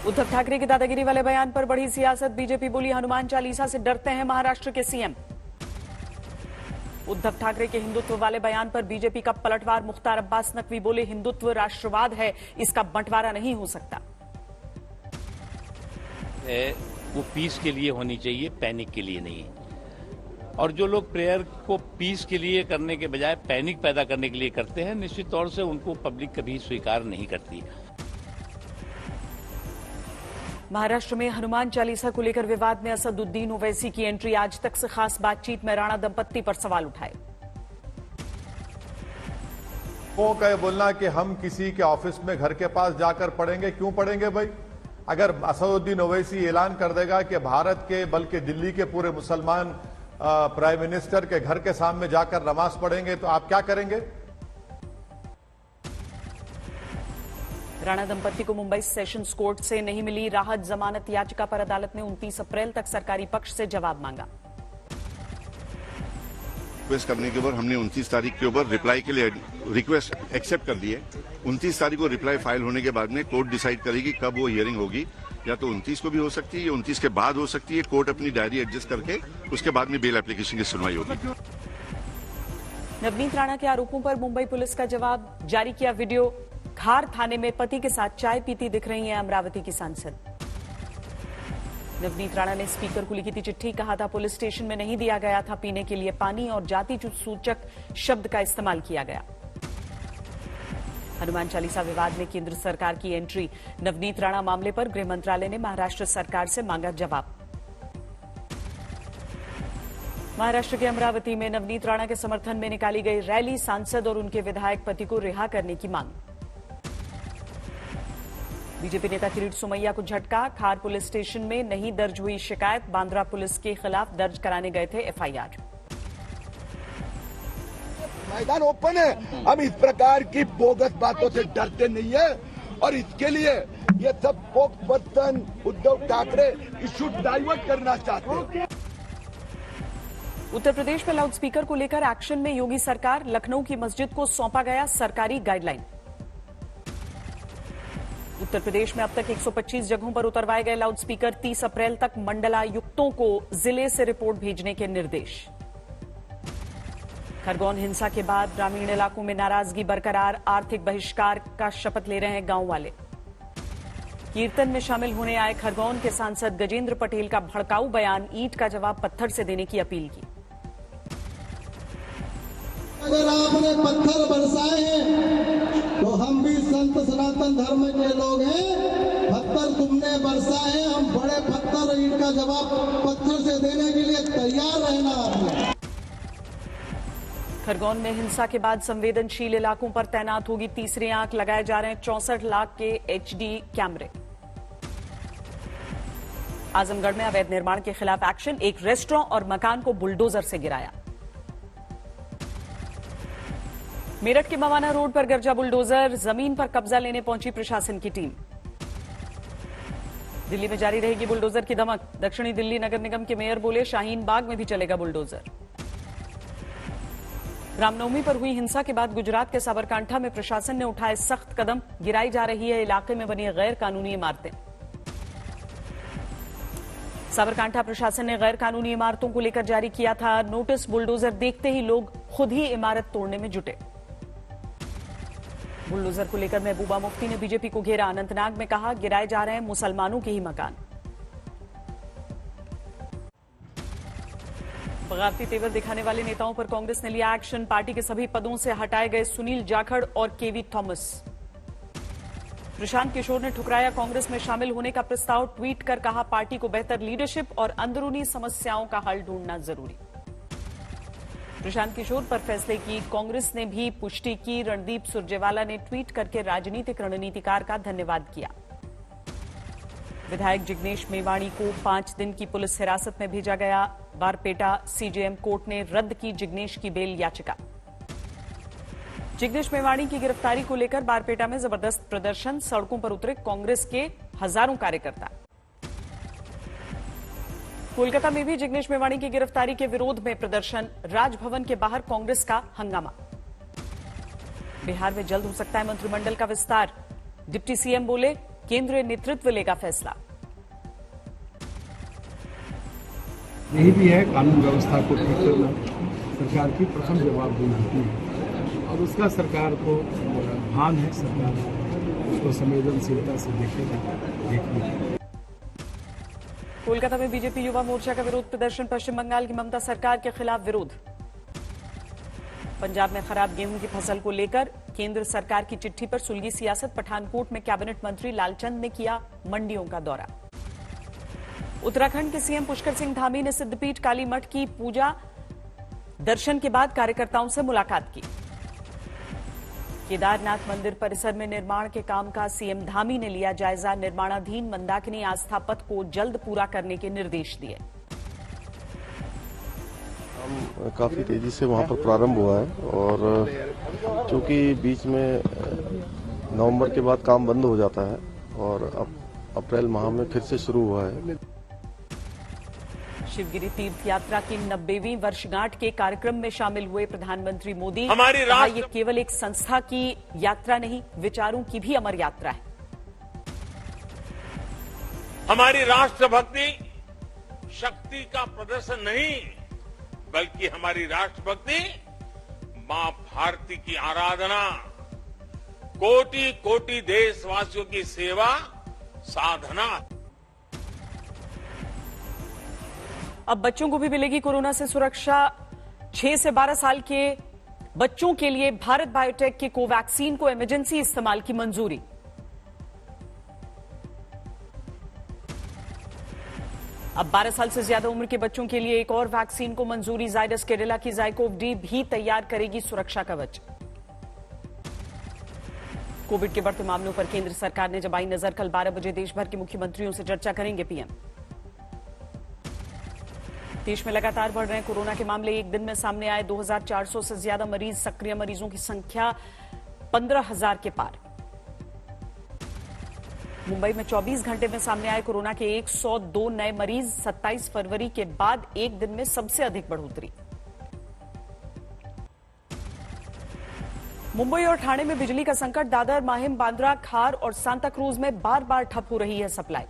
उद्धव ठाकरे के दादागिरी वाले बयान पर बढ़ी सियासत। बीजेपी बोली हनुमान चालीसा से डरते हैं महाराष्ट्र के सीएम। उद्धव ठाकरे के हिंदुत्व वाले बयान पर बीजेपी का पलटवार। मुख्तार अब्बास नकवी बोले हिंदुत्व राष्ट्रवाद है, इसका बंटवारा नहीं हो सकता। वो पीस के लिए होनी चाहिए, पैनिक के लिए नहीं। और जो लोग प्रेयर को पीस के लिए करने के बजाय पैनिक पैदा करने के लिए करते हैं, निश्चित तौर से उनको पब्लिक कभी स्वीकार नहीं करती। महाराष्ट्र में हनुमान चालीसा को लेकर विवाद में असदुद्दीन ओवैसी की एंट्री। आज तक से खास बातचीत में राणा दंपत्ति पर सवाल उठाए। वो कहे बोलना कि हम किसी के ऑफिस में घर के पास जाकर पढ़ेंगे, क्यों पढ़ेंगे भाई? अगर असदुद्दीन ओवैसी ऐलान कर देगा कि भारत के बल्कि दिल्ली के पूरे मुसलमान प्राइम मिनिस्टर के घर के सामने जाकर नमाज पढ़ेंगे, तो आप क्या करेंगे? राणा दंपत्ति को मुंबई सेशंस कोर्ट से नहीं मिली राहत। जमानत याचिका पर अदालत ने 29 अप्रैल तक सरकारी पक्ष से जवाब मांगा। रिक्वेस्ट करने के ऊपर हमने 29 तारीख के ऊपर रिप्लाई के लिए रिक्वेस्ट एक्सेप्ट कर दी है। 29 तारीख को रिप्लाई फाइल होने के बाद में कोर्ट डिसाइड करेगी कब वो हियरिंग होगी। या तो 29 को भी हो सकती है या 29 के बाद हो सकती है। कोर्ट अपनी डायरी एडजस्ट करके उसके बाद में बेल एप्लीकेशन की सुनवाई होगी। नवनीत राणा के आरोपों पर मुंबई पुलिस का जवाब जारी किया। वीडियो खार थाने में पति के साथ चाय पीती दिख रही हैं अमरावती की सांसद। नवनीत राणा ने स्पीकर को लिखी थी चिट्ठी। कहा था पुलिस स्टेशन में नहीं दिया गया था पीने के लिए पानी और जाति सूचक शब्द का इस्तेमाल किया गया। हनुमान चालीसा विवाद में केंद्र सरकार की एंट्री। नवनीत राणा मामले पर गृह मंत्रालय ने महाराष्ट्र सरकार से मांगा जवाब। महाराष्ट्र के अमरावती में नवनीत राणा के समर्थन में निकाली गई रैली। सांसद और उनके विधायक पति को रिहा करने की मांग। बीजेपी नेता किरीट सोमैया को झटका। खार पुलिस स्टेशन में नहीं दर्ज हुई शिकायत। बांद्रा पुलिस के खिलाफ दर्ज कराने गए थे एफआईआर। मैदान ओपन है, हम इस प्रकार की बोगस बातों से डरते नहीं है। और इसके लिए ये सब spokes person Uddhav Thackeray issue divert करना चाहते हैं। उत्तर प्रदेश में लाउडस्पीकर को लेकर एक्शन में योगी सरकार। लखनऊ की मस्जिद को सौंपा गया सरकारी गाइडलाइन। उत्तर प्रदेश में अब तक 125 जगहों पर उतरवाए गए लाउडस्पीकर। 30 अप्रैल तक मंडलायुक्तों को जिले से रिपोर्ट भेजने के निर्देश। खरगोन हिंसा के बाद ग्रामीण इलाकों में नाराजगी बरकरार। आर्थिक बहिष्कार का शपथ ले रहे हैं गांव वाले। कीर्तन में शामिल होने आए खरगोन के सांसद गजेंद्र पटेल का भड़काऊ बयान। ईंट का जवाब पत्थर से देने की अपील की। अगर आपने पत्थर बरसाए हैं तो हम भी संत सनातन धर्म के लोग हैं। पत्थर तुमने बरसाए, हम बड़े पत्थर ईंट का जवाब पत्थर से देने के लिए तैयार रहना आपने। खरगोन में हिंसा के बाद संवेदनशील इलाकों पर तैनात होगी तीसरी आंख। लगाए जा रहे हैं 64 लाख के HD कैमरे। आजमगढ़ में अवैध निर्माण के खिलाफ एक्शन। एक रेस्टोरेंट और मकान को बुलडोजर से गिराया। मेरठ के मवाना रोड पर गरजा बुलडोजर। जमीन पर कब्जा लेने पहुंची प्रशासन की टीम। दिल्ली में जारी रहेगी बुलडोजर की धमक। दक्षिणी दिल्ली नगर निगम के मेयर बोले शाहीन बाग में भी चलेगा बुलडोजर। रामनवमी पर हुई हिंसा के बाद गुजरात के साबरकांठा में प्रशासन ने उठाए सख्त कदम। गिराई जा रही है इलाके में बनी गैर कानूनी इमारतें। साबरकांठा प्रशासन ने गैर कानूनी इमारतों को लेकर जारी किया था नोटिस। बुलडोजर देखते ही लोग खुद ही इमारत तोड़ने में जुटे। बुलडोजर को लेकर महबूबा मुफ्ती ने बीजेपी को घेरा। अनंतनाग में कहा गिराए जा रहे हैं मुसलमानों के ही मकान। बगावती तेवर दिखाने वाले नेताओं पर कांग्रेस ने लिया एक्शन। पार्टी के सभी पदों से हटाए गए सुनील जाखड़ और केवी थॉमस। प्रशांत किशोर ने ठुकराया कांग्रेस में शामिल होने का प्रस्ताव। ट्वीट कर कहा पार्टी को बेहतर लीडरशिप और अंदरूनी समस्याओं का हल ढूंढना जरूरी। प्रशांत किशोर पर फैसले की कांग्रेस ने भी पुष्टि की। रणदीप सुरजेवाला ने ट्वीट करके राजनीतिक रणनीतिकार का धन्यवाद किया। विधायक जिग्नेश मेवाणी को 5 दिन की पुलिस हिरासत में भेजा गया। बारपेटा CJM कोर्ट ने रद्द की जिग्नेश की बेल याचिका। जिग्नेश मेवाणी की गिरफ्तारी को लेकर बारपेटा में जबरदस्त प्रदर्शन। सड़कों पर उतरे कांग्रेस के हजारों कार्यकर्ता। कोलकाता में भी जिग्नेश मेवाणी की गिरफ्तारी के विरोध में प्रदर्शन। राजभवन के बाहर कांग्रेस का हंगामा। बिहार में जल्द हो सकता है मंत्रिमंडल का विस्तार। डिप्टी CM बोले केंद्रीय नेतृत्व लेगा फैसला। यही भी है कानून व्यवस्था को ठीक करना सरकार की प्रथम जवाबदेही होती है और उसका सरकार को भान है। सरकार उसको संवेदनशीलता से देखेगी। कोलकाता में बीजेपी युवा मोर्चा का विरोध प्रदर्शन। पश्चिम बंगाल की ममता सरकार के खिलाफ विरोध। पंजाब में खराब गेहूं की फसल को लेकर केंद्र सरकार की चिट्ठी पर सुलगी सियासत। पठानकोट में कैबिनेट मंत्री लालचंद ने किया मंडियों का दौरा। उत्तराखंड के सीएम पुष्कर सिंह धामी ने सिद्धपीठ काली मठ की पूजा दर्शन के बाद कार्यकर्ताओं से मुलाकात की। केदारनाथ मंदिर परिसर में निर्माण के काम का सीएम धामी ने लिया जायजा। निर्माणाधीन मंदाकिनी आस्था पथ को जल्द पूरा करने के निर्देश दिए। काफी तेजी से वहां पर प्रारंभ हुआ है और चूंकि बीच में नवंबर के बाद काम बंद हो जाता है और अब अप्रैल माह में फिर से शुरू हुआ है। शिवगिरी तीर्थ यात्रा की 90वीं वर्षगांठ के कार्यक्रम में शामिल हुए प्रधानमंत्री मोदी। हमारी ये केवल एक संस्था की यात्रा नहीं, विचारों की भी अमर यात्रा है। हमारी राष्ट्रभक्ति शक्ति का प्रदर्शन नहीं, बल्कि हमारी राष्ट्रभक्ति मां भारती की आराधना, कोटि कोटि देशवासियों की सेवा, साधना। अब बच्चों को भी मिलेगी कोरोना से सुरक्षा। 6 से 12 साल के बच्चों के लिए भारत बायोटेक के कोवैक्सीन को इमरजेंसी इस्तेमाल की मंजूरी। अब 12 साल से ज्यादा उम्र के बच्चों के लिए एक और वैक्सीन को मंजूरी। जायडस कैडिला की ज़ाइकोव डी भी तैयार करेगी सुरक्षा कवच। कोविड के बढ़ते मामलों पर केंद्र सरकार ने जमाई नजर। कल 12 बजे देश भर के मुख्यमंत्रियों से चर्चा करेंगे पीएम। देश में लगातार बढ़ रहे हैं कोरोना के मामले। एक दिन में सामने आए 2400 से ज्यादा मरीज। सक्रिय मरीजों की संख्या 15,000 के पार। मुंबई में 24 घंटे में सामने आए कोरोना के 102 नए मरीज। 27 फरवरी के बाद एक दिन में सबसे अधिक बढ़ोतरी। मुंबई और ठाणे में बिजली का संकट। दादर, माहिम, बांद्रा, खार और सांता क्रूज में बार बार ठप हो रही है सप्लाई।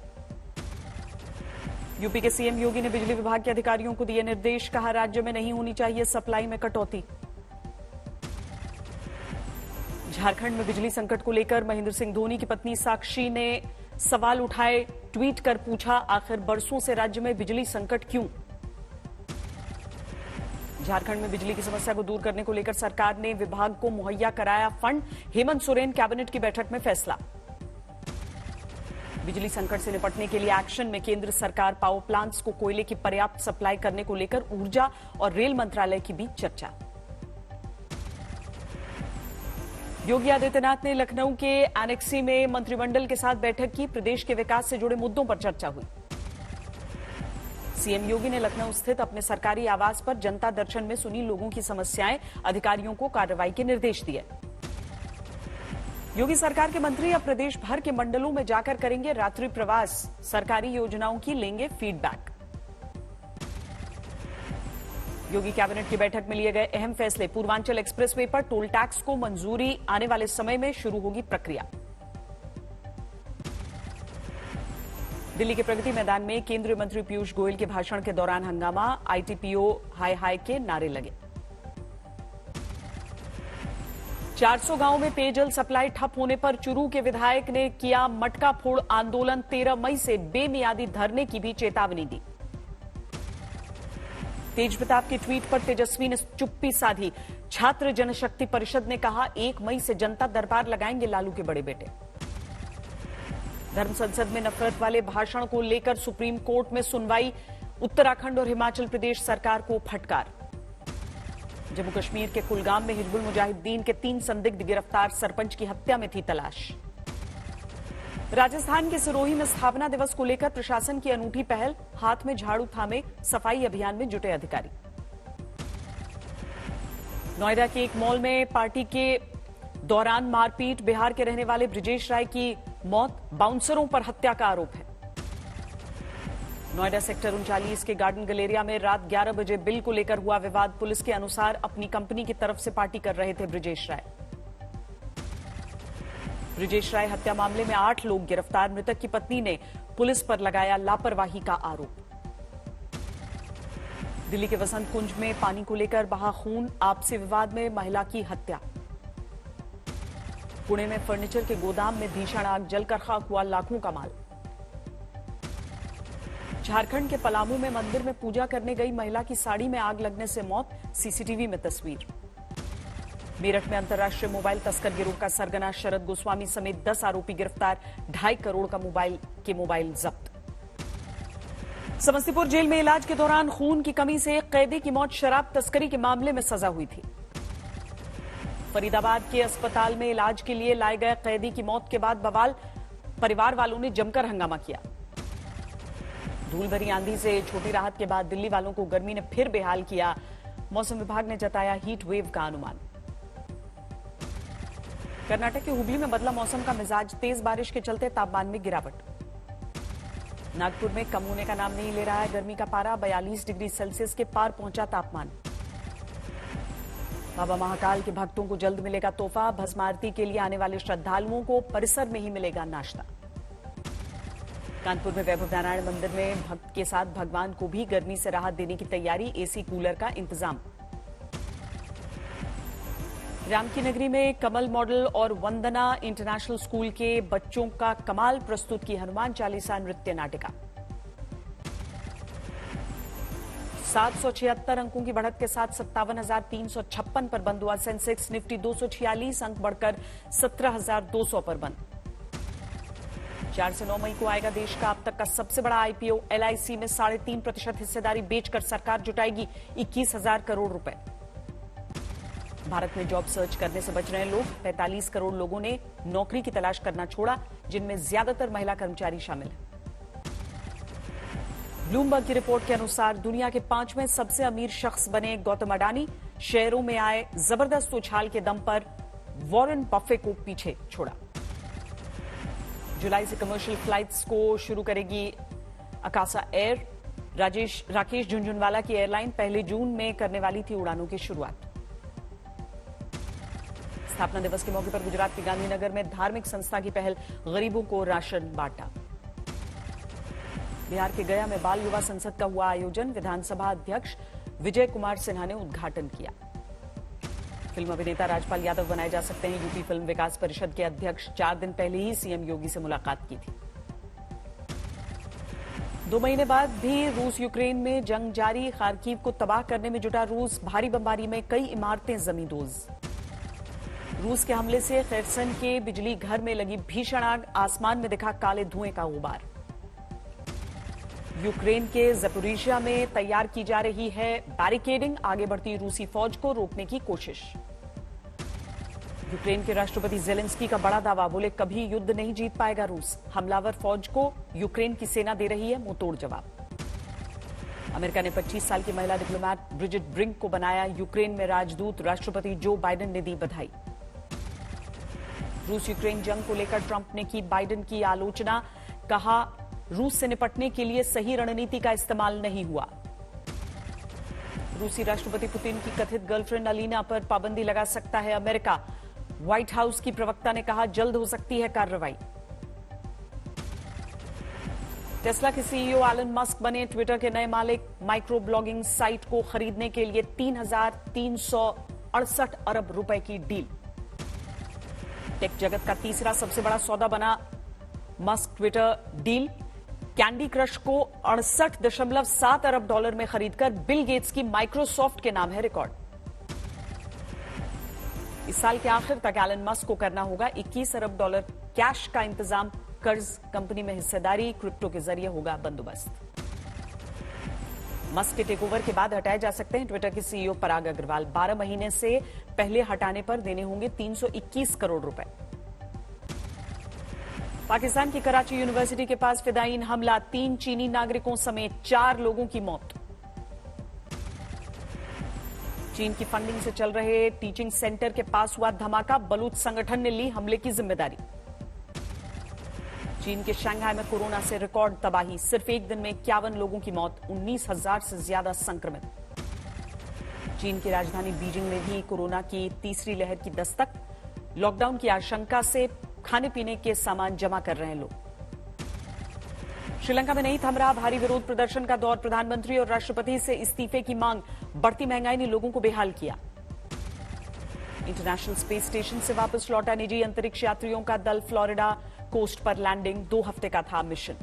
यूपी के सीएम योगी ने बिजली विभाग के अधिकारियों को दिए निर्देश। कहा राज्य में नहीं होनी चाहिए सप्लाई में कटौती। झारखंड में बिजली संकट को लेकर महेंद्र सिंह धोनी की पत्नी साक्षी ने सवाल उठाए। ट्वीट कर पूछा, आखिर बरसों से राज्य में बिजली संकट क्यों? झारखंड में बिजली की समस्या को दूर करने को लेकर सरकार ने विभाग को मुहैया कराया फंड। हेमंत सोरेन कैबिनेट की बैठक में फैसला। बिजली संकट से निपटने के लिए एक्शन में केंद्र सरकार। पावर प्लांट्स को कोयले की पर्याप्त सप्लाई करने को लेकर ऊर्जा और रेल मंत्रालय की बीच चर्चा। योगी आदित्यनाथ ने लखनऊ के एनेक्सी में मंत्रिमंडल के साथ बैठक की। प्रदेश के विकास से जुड़े मुद्दों पर चर्चा हुई। सीएम योगी ने लखनऊ स्थित अपने सरकारी आवास पर जनता दर्शन में सुनी लोगों की समस्याएं। अधिकारियों को कार्रवाई के निर्देश दिए। योगी सरकार के मंत्री अब प्रदेश भर के मंडलों में जाकर करेंगे रात्रि प्रवास। सरकारी योजनाओं की लेंगे फीडबैक। योगी कैबिनेट की बैठक में लिए गए अहम फैसले। पूर्वांचल एक्सप्रेसवे पर टोल टैक्स को मंजूरी। आने वाले समय में शुरू होगी प्रक्रिया। दिल्ली के प्रगति मैदान में केंद्रीय मंत्री पीयूष गोयल के भाषण के दौरान हंगामा। आईटीपीओ हाय हाय के नारे लगे। 400 गांवों में पेयजल सप्लाई ठप होने पर चुरू के विधायक ने किया मटका फोड़ आंदोलन। 13 मई से बेमियादी धरने की भी चेतावनी दी। तेज प्रताप के ट्वीट पर तेजस्वी ने चुप्पी साधी। छात्र जनशक्ति परिषद ने कहा 1 मई से जनता दरबार लगाएंगे लालू के बड़े बेटे। धर्म संसद में नफरत वाले भाषण को लेकर सुप्रीम कोर्ट में सुनवाई। उत्तराखंड और हिमाचल प्रदेश सरकार को फटकार। जम्मू कश्मीर के कुलगाम में हिजबुल मुजाहिदीन के 3 संदिग्ध गिरफ्तार। सरपंच की हत्या में थी तलाश। राजस्थान के सिरोही में स्थापना दिवस को लेकर प्रशासन की अनूठी पहल। हाथ में झाड़ू थामे सफाई अभियान में जुटे अधिकारी। नोएडा के एक मॉल में पार्टी के दौरान मारपीट। बिहार के रहने वाले ब्रिजेश राय की मौत। बाउंसरों पर हत्या का आरोप है। नोएडा सेक्टर 39 के गार्डन गलेरिया में रात 11 बजे बिल को लेकर हुआ विवाद। पुलिस के अनुसार अपनी कंपनी की तरफ से पार्टी कर रहे थे ब्रिजेश राय। ब्रिजेश राय हत्या मामले में 8 लोग गिरफ्तार। मृतक की पत्नी ने पुलिस पर लगाया लापरवाही का आरोप। दिल्ली के वसंत कुंज में पानी को लेकर बहा खून, आपसी विवाद में महिला की हत्या। पुणे में फर्नीचर के गोदाम में भीषण आग, जलकर खाक हुआ लाखों का माल। झारखंड के पलामू में मंदिर में पूजा करने गई महिला की साड़ी में आग लगने से मौत, सीसीटीवी में तस्वीर। मेरठ में अंतर्राष्ट्रीय मोबाइल तस्कर गिरोह का सरगना शरद गोस्वामी समेत 10 आरोपी गिरफ्तार, 2.5 करोड़ का मोबाइल जब्त। समस्तीपुर जेल में इलाज के दौरान खून की कमी से एक कैदी की मौत, शराब तस्करी के मामले में सजा हुई थी। फरीदाबाद के अस्पताल में इलाज के लिए लाए गए कैदी की मौत के बाद बवाल, परिवार वालों ने जमकर हंगामा किया। धूल भरी आंधी से छोटी राहत के बाद दिल्ली वालों को गर्मी ने फिर बेहाल किया। मौसम विभाग ने जताया हीट वेव का अनुमान। कर्नाटक के हुबली में बदला मौसम का मिजाज, तेज बारिश के चलते तापमान में गिरावट। नागपुर में कम होने का नाम नहीं ले रहा है गर्मी का पारा, 42 डिग्री सेल्सियस के पार पहुंचा तापमान। बाबा महाकाल के भक्तों को जल्द मिलेगा तोहफा, भस्म आरती के लिए आने वाले श्रद्धालुओं को परिसर में ही मिलेगा नाश्ता। कानपुर में वैभव नारायण मंदिर में भक्त के साथ भगवान को भी गर्मी से राहत देने की तैयारी, एसी कूलर का इंतजाम। राम की नगरी में कमल मॉडल और वंदना इंटरनेशनल स्कूल के बच्चों का कमाल प्रस्तुत की हनुमान चालीसा नृत्य नाटिका। 776 अंकों की बढ़त के साथ 57,356 पर बंद हुआ सेंसेक्स। निफ्टी 246 अंक बढ़कर 17,200 पर बंद। 4 से 9 मई को आएगा देश का अब तक का सबसे बड़ा आईपीओ। एलआईसी में 3.5% हिस्सेदारी बेचकर सरकार जुटाएगी 21,000 करोड़ रुपए। भारत में जॉब सर्च करने से बच रहे लोग, 45 करोड़ लोगों ने नौकरी की तलाश करना छोड़ा, जिनमें ज्यादातर महिला कर्मचारी शामिल हैं। ब्लूमबर्ग की रिपोर्ट के अनुसार दुनिया के 5वें सबसे अमीर शख्स बने गौतम अडानी। शेयरों में आए जबरदस्त उछाल के दम पर वॉरेन बफे को पीछे छोड़ा। जुलाई से कमर्शियल फ्लाइट्स को शुरू करेगी अकासा एयर। राकेश झुनझुनवाला की एयरलाइन पहले जून में करने वाली थी उड़ानों की शुरुआत। स्थापना दिवस के मौके पर गुजरात के गांधीनगर में धार्मिक संस्था की पहल, गरीबों को राशन बांटा। बिहार के गया में बाल युवा संसद का हुआ आयोजन, विधानसभा अध्यक्ष विजय कुमार सिन्हा ने उद्घाटन किया। फिल्म अभिनेता राजपाल यादव बनाए जा सकते हैं यूपी फिल्म विकास परिषद के अध्यक्ष। 4 दिन पहले ही सीएम योगी से मुलाकात की थी। 2 महीने बाद भी रूस यूक्रेन में जंग जारी, खार्किव को तबाह करने में जुटा रूस। भारी बमबारी में कई इमारतें जमींदोज। रूस के हमले से खैरसन के बिजली घर में लगी भीषण आग, आसमान में दिखा काले धुएं का गुबार। यूक्रेन के ज़पोरिजिया में तैयार की जा रही है बैरिकेडिंग, आगे बढ़ती रूसी फौज को रोकने की कोशिश। यूक्रेन के राष्ट्रपति जेलेंस्की का बड़ा दावा, बोले कभी युद्ध नहीं जीत पाएगा रूस। हमलावर फौज को यूक्रेन की सेना दे रही है मुंहतोड़ जवाब। अमेरिका ने 25 साल की महिला डिप्लोमैट ब्रिजिट ब्रिंक को बनाया यूक्रेन में राजदूत, राष्ट्रपति जो बाइडेन ने दी बधाई। रूस यूक्रेन जंग को लेकर ट्रंप ने की बाइडेन की आलोचना, कहा रूस से निपटने के लिए सही रणनीति का इस्तेमाल नहीं हुआ। रूसी राष्ट्रपति पुतिन की कथित गर्लफ्रेंड अलीना पर पाबंदी लगा सकता है अमेरिका। व्हाइट हाउस की प्रवक्ता ने कहा जल्द हो सकती है कार्रवाई। टेस्ला के सीईओ एलन मस्क बने ट्विटर के नए मालिक। माइक्रो ब्लॉगिंग साइट को खरीदने के लिए 3,368 अरब रुपए की डील। टेक जगत का तीसरा सबसे बड़ा सौदा बना Musk Twitter deal. Candy crush को 68.7 अरब डॉलर में खरीदकर बिल गेट्स की माइक्रोसॉफ्ट के नाम है रिकॉर्ड। इस साल के आखिर तक एलन मस्क को करना होगा 21 अरब डॉलर कैश का इंतजाम। कर्ज, कंपनी में हिस्सेदारी, क्रिप्टो के जरिए होगा बंदोबस्त। मस्क के टेकओवर के बाद हटाए जा सकते हैं ट्विटर के सीईओ पराग अग्रवाल। 12 महीने से पहले हटाने पर देने होंगे 321 करोड़ रुपए। पाकिस्तान की कराची यूनिवर्सिटी के पास फिदायीन हमला, 3 चीनी नागरिकों समेत 4 लोगों की मौत। चीन की फंडिंग से चल रहे टीचिंग सेंटर के पास हुआ धमाका, बलूच संगठन ने ली हमले की जिम्मेदारी। चीन के शंघाई में कोरोना से रिकॉर्ड तबाही, सिर्फ एक दिन में 51 लोगों की मौत, 19,000 से ज्यादा संक्रमित। चीन की राजधानी बीजिंग में भी कोरोना की तीसरी लहर की दस्तक। लॉकडाउन की आशंका से खाने पीने के सामान जमा कर रहे हैं लोग। श्रीलंका में नहीं थम रहा भारी विरोध प्रदर्शन का दौर। प्रधानमंत्री और राष्ट्रपति से इस्तीफे की मांग। बढ़ती महंगाई ने लोगों को बेहाल किया। इंटरनेशनल स्पेस स्टेशन से वापस लौटा निजी अंतरिक्ष यात्रियों का दल। फ्लोरिडा कोस्ट पर लैंडिंग। 2 हफ्ते का था मिशन।